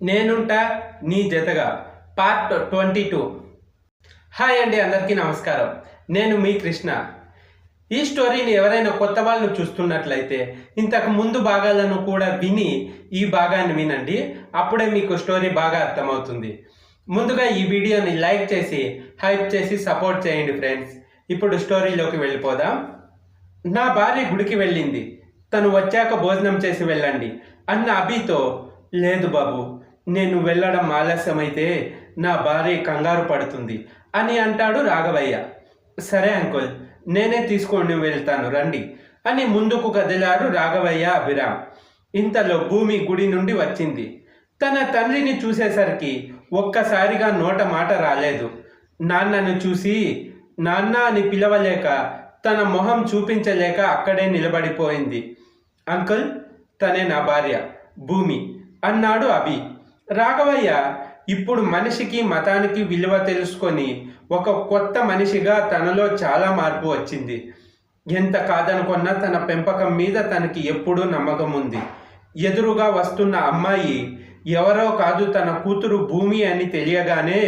నేనుంటా నీ జతగా పార్ట్ 22. హాయ్ అండి, అందరికీ నమస్కారం. నేను మీ కృష్ణ. ఈ స్టోరీని ఎవరైనా కొత్త వాళ్ళను చూస్తున్నట్లయితే ఇంతకు ముందు భాగాలను కూడా విని ఈ భాగాన్ని వినండి. అప్పుడే మీకు స్టోరీ బాగా అర్థమవుతుంది. ముందుగా ఈ వీడియోని లైక్ చేసి హైప్ చేసి సపోర్ట్ చేయండి ఫ్రెండ్స్. ఇప్పుడు స్టోరీలోకి వెళ్ళిపోదాం. నా భార్య గుడికి వెళ్ళింది, తను వచ్చాక భోజనం చేసి వెళ్ళండి అన్న అభితో, లేదు బాబు, నేను వెళ్ళడం ఆలస్యమైతే నా భార్య కంగారు పడుతుంది అని అంటాడు రాఘవయ్య. సరే అంకుల్, నేనే తీసుకొని వెళ్తాను రండి అని ముందుకు కదిలారు రాఘవయ్య అభిరామ్. ఇంతలో భూమి గుడి నుండి వచ్చింది. తన తండ్రిని చూసేసరికి ఒక్కసారిగా నోట మాట రాలేదు. నాన్నను చూసి నాన్న అని పిలవలేక, తన మొహం చూపించలేక అక్కడే నిలబడిపోయింది. అంకుల్, తనే నా భార్య భూమి అన్నాడు అభి. రాఘవయ్య ఇప్పుడు మనిషికి మతానికి విలువ తెలుసుకొని ఒక కొత్త మనిషిగా తనలో చాలా మార్పు వచ్చింది. ఎంత కాదనుకున్నా తన పెంపకం మీద తనకి ఎప్పుడూ నమ్మకం ఉంది. ఎదురుగా వస్తున్న అమ్మాయి ఎవరో కాదు, తన కూతురు భూమి అని తెలియగానే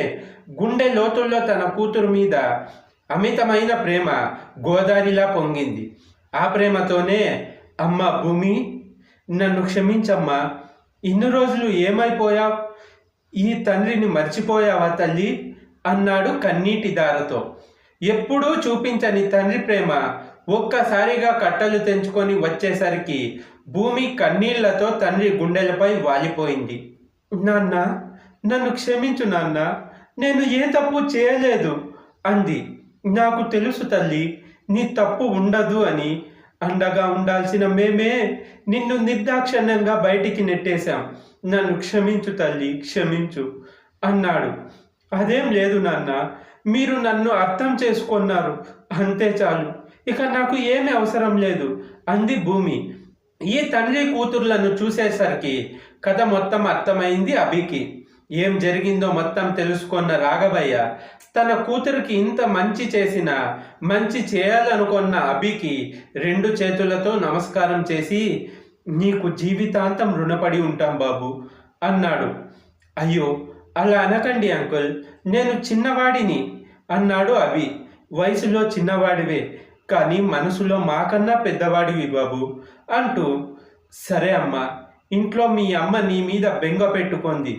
గుండె లోతుల్లో తన కూతురు మీద అమితమైన ప్రేమ గోదారిలా పొంగింది. ఆ ప్రేమతోనే, అమ్మ భూమి, నన్ను క్షమించమ్మా, ఇన్ని రోజులు ఏమైపోయావు? ఈ తండ్రిని మర్చిపోయావా తల్లి అన్నాడు కన్నీటి దారతో. ఎప్పుడూ చూపించని తండ్రి ప్రేమ ఒక్కసారిగా కట్టలు తెంచుకొని వచ్చేసరికి భూమి కన్నీళ్లతో తండ్రి గుండెలపై వాలిపోయింది. నాన్న, నన్ను క్షమించు నాన్న, నేను ఏ తప్పు చేయలేదు అంది. నాకు తెలుసు తల్లి, నీ తప్పు ఉండదు అని. అండగా ఉండాల్సిన మేమే నిన్ను నిర్దాక్షిణ్యంగా బయటికి నెట్టేశాం. నన్ను క్షమించు తల్లి, క్షమించు అన్నాడు. అదేం లేదు నాన్న, మీరు నన్ను అర్థం చేసుకున్నారు, అంతే చాలు, ఇక నాకు ఏమీ అవసరం లేదు అంది భూమి. ఈ తండ్రి కూతుర్లను చూసేసరికి కథ మొత్తం అర్థమైంది అభికి. ఏం జరిగిందో మొత్తం తెలుసుకున్న రాఘవయ్య తన కూతురికి ఇంత మంచి చేసిన, మంచి చేయాలనుకున్న అభికి 2 చేతులతో నమస్కారం చేసి, నీకు జీవితాంతం రుణపడి ఉంటాం బాబు అన్నాడు. అయ్యో, అలా అనకండి అంకుల్, నేను చిన్నవాడిని అన్నాడు అభి. వయసులో చిన్నవాడివే, కానీ మనసులో మాకన్నా పెద్దవాడివి బాబు అంటూ, సరే అమ్మా, ఇంట్లో మీ అమ్మ నీ మీద బెంగ పెట్టుకుంది,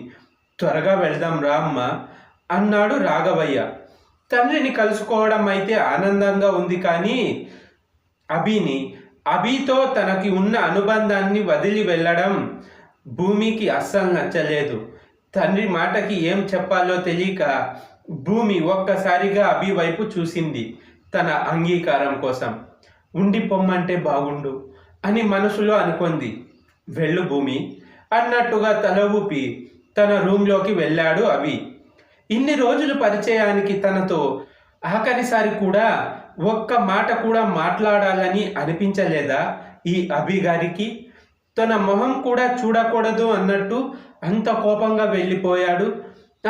త్వరగా వెళ్దాం రా అమ్మ అన్నాడు రాఘవయ్య. తండ్రిని కలుసుకోవడం అయితే ఆనందంగా ఉంది, కానీ అభితో తనకి ఉన్న అనుబంధాన్ని వదిలి వెళ్ళడం భూమికి అస్సలు నచ్చలేదు. తండ్రి మాటకి ఏం చెప్పాలో తెలియక భూమి ఒక్కసారిగా అభి వైపు చూసింది తన అంగీకారం కోసం. ఉండిపోమ్మంటే బాగుండు అని మనసులో అనుకుంది. వెళ్ళు భూమి అన్నట్టుగా తల ఊపి తన రూమ్లోకి వెళ్ళాడు అభి. ఇన్ని రోజులు పరిచయానికి తనతో ఆఖరిసారి కూడా ఒక్క మాట కూడా మాట్లాడాలని అనిపించలేదా ఈ అభి గారికి? తన మొహం కూడా చూడకూడదు అన్నట్టు అంత కోపంగా వెళ్ళిపోయాడు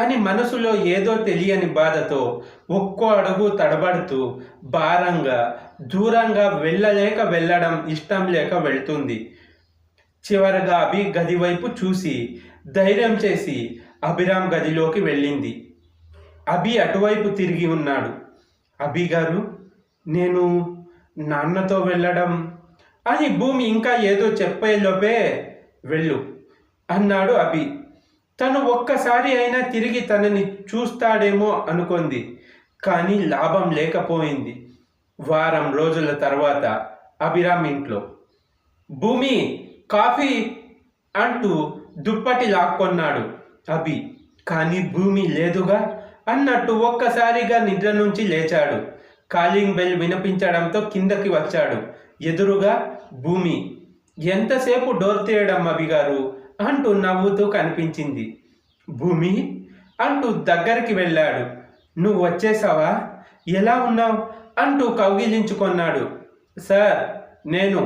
అని మనసులో ఏదో తెలియని బాధతో ఒక్కో అడుగు తడబడుతూ భారంగా దూరంగా వెళ్ళడం ఇష్టం లేక వెళ్తుంది. చివరగా అభి గది వైపు చూసి ధైర్యం చేసి అభిరామ్ గదిలోకి వెళ్ళింది. అభి అటువైపు తిరిగి ఉన్నాడు. అభి గారు, నేను నాన్నతో వెళ్ళడం అని భూమి ఇంకా ఏదో చెప్పేలోపే, వెళ్ళు అన్నాడు అభి. తను ఒక్కసారి అయినా తిరిగి తనని చూస్తాడేమో అనుకుంది, కానీ లాభం లేకపోయింది. వారం రోజుల తర్వాత అభిరామ్ ఇంట్లో. భూమి, కాఫీ అంటూ దుప్పటి లాక్కొన్నాడు అభి. కానీ భూమి లేదుగా అన్నట్టు ఒక్కసారిగా నిద్ర నుంచి లేచాడు. కాలింగ్ బెల్ వినిపించడంతో కిందకి వచ్చాడు. ఎదురుగా భూమి. ఎంతసేపు డోర్ తీయడం అభి గారు అంటూ నవ్వుతూ కనిపించింది. భూమి అంటూ దగ్గరికి వెళ్ళాడు. నువ్వు వచ్చేసావా, ఎలా ఉన్నావు అంటూ కౌగిలించుకున్నాడు. సార్, నేను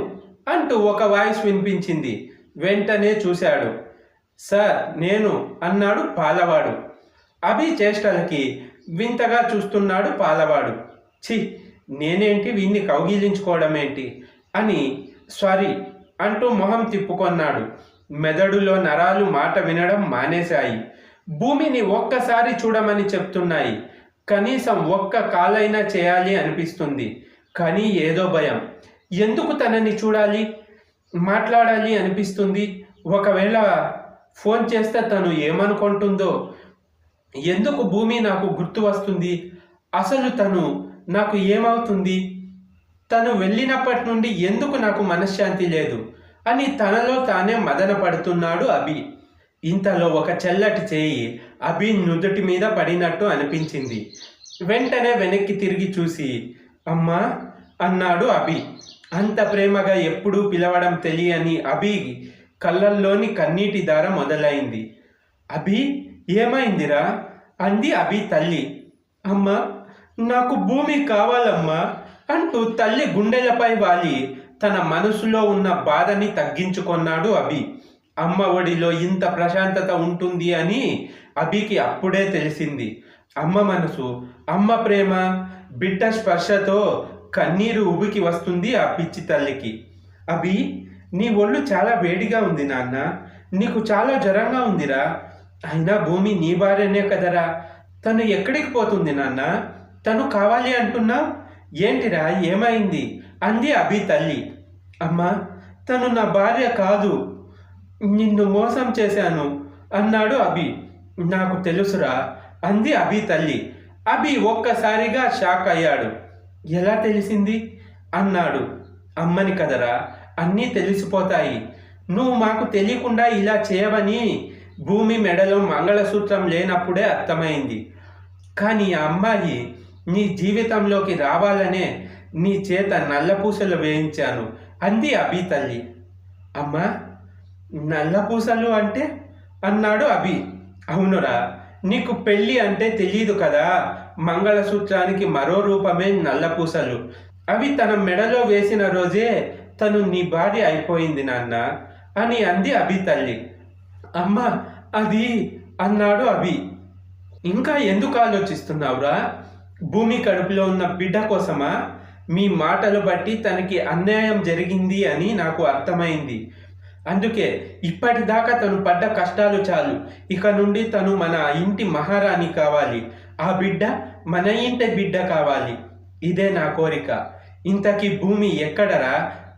అంటూ ఒక వాయిస్ వినిపించింది. వెంటనే చూశాడు. సార్, నేను అన్నాడు పాలవాడు. అభి చేష్టలకి వింతగా చూస్తున్నాడు పాలవాడు. ఛీ, నేనేంటి వీన్ని కౌగిలించుకోవడం ఏంటి అని సారీ అంటూ మొహం తిప్పుకొన్నాడు. మెదడులో నరాలు మాట వినడం మానేశాయి. భూమిని ఒక్కసారి చూడమని చెప్తున్నాయి. కనీసం ఒక్క కాలైనా చేయాలి అనిపిస్తుంది. కానీ ఏదో భయం. ఎందుకు తనని చూడాలి, మాట్లాడాలి అనిపిస్తుంది. ఒకవేళ ఫోన్ చేస్తే తను ఏమనుకుంటుందో, ఎందుకు భూమి నాకు గుర్తు వస్తుంది, అసలు తను నాకు ఏమవుతుంది, తను వెళ్ళినప్పటి నుండి ఎందుకు నాకు మనశ్శాంతి లేదు అని తనలో తానే మదన పడుతున్నాడు అభి. ఇంతలో ఒక చల్లటి చేయి అభి నుదుటి మీద పడినట్టు అనిపించింది. వెంటనే వెనక్కి తిరిగి చూసి అమ్మా అన్నాడు అభి. అంత ప్రేమగా ఎప్పుడూ పిలవడం తెలియని అభి కళ్ళల్లోని కన్నీటి ధార మొదలైంది. అభి ఏమైందిరా అంది అభి తల్లి. అమ్మా నాకు భూమి కావాలమ్మా అంటూ తల్లి గుండెలపై వాలి తన మనసులో ఉన్న బాధని తగ్గించుకున్నాడు అభి. అమ్మ ఒడిలో ఇంత ప్రశాంతత ఉంటుంది అని అభికి అప్పుడే తెలిసింది. అమ్మ మనసు, అమ్మ ప్రేమ, బిడ్డ స్పర్శతో కన్నీరు ఉబికి వస్తుంది ఆ పిచ్చి తల్లికి. అభి నీ ఒళ్ళు చాలా వేడిగా ఉంది నాన్న, నీకు చాలా జ్వరంగా ఉందిరా. అయినా భూమి నీ భార్యనే కదరా, తను ఎక్కడికి పోతుంది నాన్న, తను కావాలి అంటున్నా ఏంటిరా, ఏమైంది అంది అభి తల్లి. అమ్మా తను నా భార్య కాదు, నిన్ను మోసం చేశాను అన్నాడు అభి. నాకు తెలుసురా అంది అభి తల్లి. అభి ఒక్కసారిగా షాక్ అయ్యాడు. ఎలా తెలిసింది అన్నాడు. అమ్మని కదరా, అన్నీ తెలిసిపోతాయి. నువ్వు మాకు తెలియకుండా ఇలా చేయవని భూమి మెడలో మంగళసూత్రం లేనప్పుడే అర్థమైంది. కానీ ఆ అమ్మాయి నీ జీవితంలోకి రావాలనే నీ చేత నల్లపూసలు వేయించాను అంది అభి తల్లి. అమ్మా నల్లపూసలు అంటే అన్నాడు అభి. అవునురా, నీకు పెళ్ళి అంటే తెలియదు కదా, మంగళసూత్రానికి మరో రూపమే నల్లపూసలు. అవి తన మెడలో వేసిన రోజే తను నీ భార్య అయిపోయింది నాన్న అని అంది అభి తల్లి. అమ్మా అది అన్నాడు అభి. ఇంకా ఎందుకు ఆలోచిస్తున్నావురా, భూమి కడుపులో ఉన్న బిడ్డ కోసమా? మీ మాటలు బట్టి తనకి అన్యాయం జరిగింది అని నాకు అర్థమైంది. అందుకే ఇప్పటిదాకా తను పడ్డ కష్టాలు చాలు, ఇక నుండి తను మన ఇంటి మహారాణి కావాలి, ఆ బిడ్డ మన ఇంటి బిడ్డ కావాలి, ఇదే నా కోరిక. ఇంతకీ భూమి ఎక్కడరా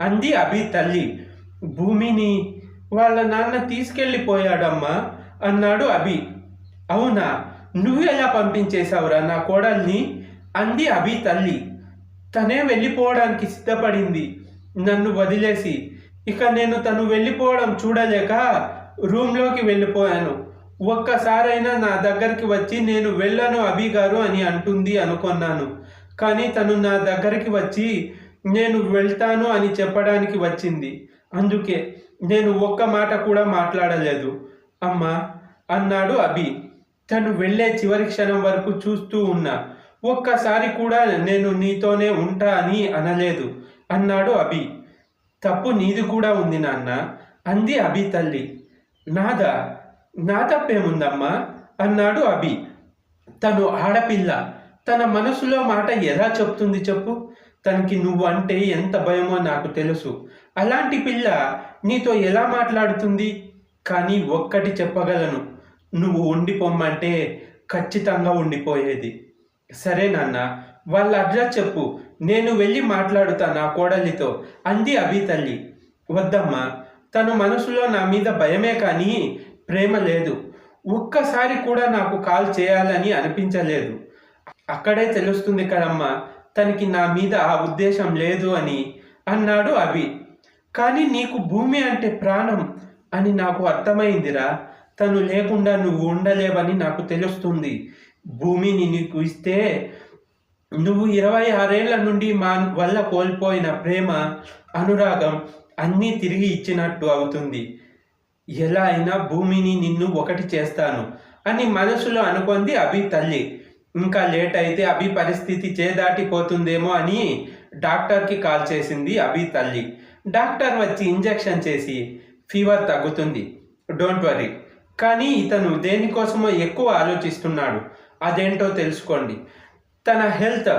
అంది అభి తల్లి. భూమిని వాళ్ళ నాన్న తీసుకెళ్ళిపోయాడమ్మా అన్నాడు అభి. అవునా, నువ్వెలా పంపించేశావురా నా కోడల్ని అంది అభి తల్లి. తనే వెళ్ళిపోవడానికి సిద్ధపడింది నన్ను వదిలేసి. ఇక నేను తను వెళ్ళిపోవడం చూడలేక రూమ్లోకి వెళ్ళిపోయాను. ఒక్కసారైనా నా దగ్గరికి వచ్చి నేను వెళ్ళను అభి గారు అని అంటుంది అనుకున్నాను. కానీ తను నా దగ్గరికి వచ్చి నేను వెళ్తాను అని చెప్పడానికి వచ్చింది. అందుకే నేను ఒక్క మాట కూడా మాట్లాడలేదు అమ్మా అన్నాడు అభి. తను వెళ్ళే చివరి క్షణం వరకు చూస్తూ ఉన్నా. ఒక్కసారి కూడా నేను నీతోనే ఉంటా అని అనలేదు అన్నాడు అభి. తప్పు నీది కూడా ఉంది నాన్న అంది అభి తల్లి. నా తప్పేముందమ్మా అన్నాడు అభి. తను ఆడపిల్ల, తన మనసులో మాట ఎలా చెప్తుంది చెప్పు? తనకి నువ్వు అంటే ఎంత భయమో నాకు తెలుసు. అలాంటి పిల్ల నీతో ఎలా మాట్లాడుతుంది? కానీ ఒక్కటి చెప్పగలను, నువ్వు ఉండిపోమ్మంటే ఖచ్చితంగా ఉండిపోయేది. సరే నాన్న, వాళ్ళ అడ్రస్ చెప్పు, నేను వెళ్ళి మాట్లాడుతా నా కోడలితో అంది అభి తల్లి. వద్దమ్మా, తను మనసులో నా మీద భయమే కానీ ప్రేమ లేదు. ఒక్కసారి కూడా నాకు కాల్ చేయాలని అనిపించలేదు. అక్కడే తెలుస్తుంది కదమ్మా తనకి నా మీద ఆ ఉద్దేశం లేదు అని అన్నాడు అభి. కానీ నీకు భూమి అంటే ప్రాణం అని నాకు అర్థమైందిరా. తను లేకుండా నువ్వు ఉండలేవని నాకు తెలుస్తుంది. భూమిని నీకు ఇస్తే నువ్వు 26 ఏళ్ల నుండి మా వల్ల కోల్పోయిన ప్రేమ, అనురాగం అన్నీ తిరిగి ఇచ్చినట్టు అవుతుంది. ఎలా అయినా భూమిని నిన్ను ఒకటి చేస్తాను అని మనసులో అనుకుంది అభి తల్లి. ఇంకా లేట్ అయితే అభి పరిస్థితి చేదాటిపోతుందేమో అని డాక్టర్కి కాల్ చేసింది అభి తల్లి. డాక్టర్ వచ్చి ఇంజెక్షన్ చేసి ఫీవర్ తగ్గుతుంది, డోంట్ వరీ. కానీ ఇతను దేనికోసమో ఎక్కువ ఆలోచిస్తున్నాడు. అదేంటో తెలుసుకోండి. తన హెల్త్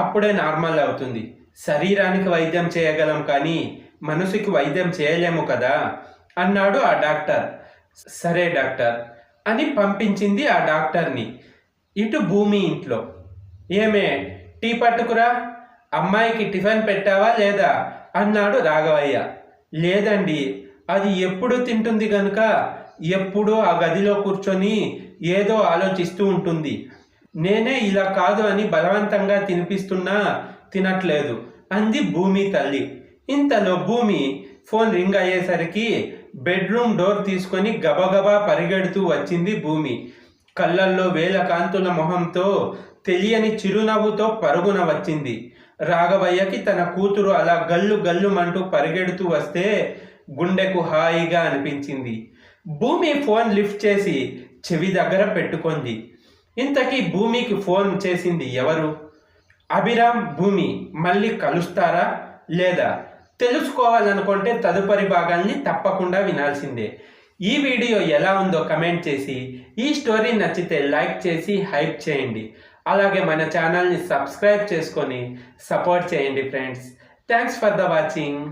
అప్పుడే నార్మల్ అవుతుంది. శరీరానికి వైద్యం చేయగలం కానీ మనసుకి వైద్యం చేయలేము కదా అన్నాడు ఆ డాక్టర్. సరే డాక్టర్ అని పంపించింది ఆ డాక్టర్ని. ఇటు భూమి ఇంట్లో, ఏమే టీ పట్టుకురా, అమ్మాయికి టిఫిన్ పెట్టావా లేదా అన్నాడు రాఘవయ్య. లేదండి, అది ఎప్పుడు తింటుంది గనుక ఎప్పుడూ ఆ గదిలో కూర్చొని ఏదో ఆలోచిస్తూ ఉంటుంది. నేనే ఇలా కాదు అని బలవంతంగా తినిపిస్తున్నా తినట్లేదు అంది భూమి తల్లి. ఇంతలో భూమి ఫోన్ రింగ్ అయ్యేసరికి బెడ్రూమ్ డోర్ తీసుకొని గబగబా పరిగెడుతూ వచ్చింది భూమి. కళ్ళల్లో వేల కాంతుల మొహంతో తెలియని చిరునవ్వుతో పరుగున వచ్చింది. రాఘవయ్యకి తన కూతురు అలా గల్లు గల్లుమంటూ పరిగెడుతూ వస్తే గుండెకు హాయిగా అనిపించింది. భూమి ఫోన్ లిఫ్ట్ చేసి చెవి దగ్గర పెట్టుకుంది. ఇంతకీ భూమికి ఫోన్ చేసింది ఎవరు? అభిరామ్ భూమి మళ్ళీ కలుస్తారా లేదా తెలుసుకోవాలనుకుంటే తదుపరి భాగాల్ని తప్పకుండా వినాల్సిందే. ఈ వీడియో ఎలా ఉందో కమెంట్ చేసి, ఈ స్టోరీ నచ్చితే లైక్ చేసి హైప్ చేయండి. అలాగే మన ఛానల్ని సబ్స్క్రైబ్ చేసుకొని సపోర్ట్ చేయండి friends. Thanks for the watching.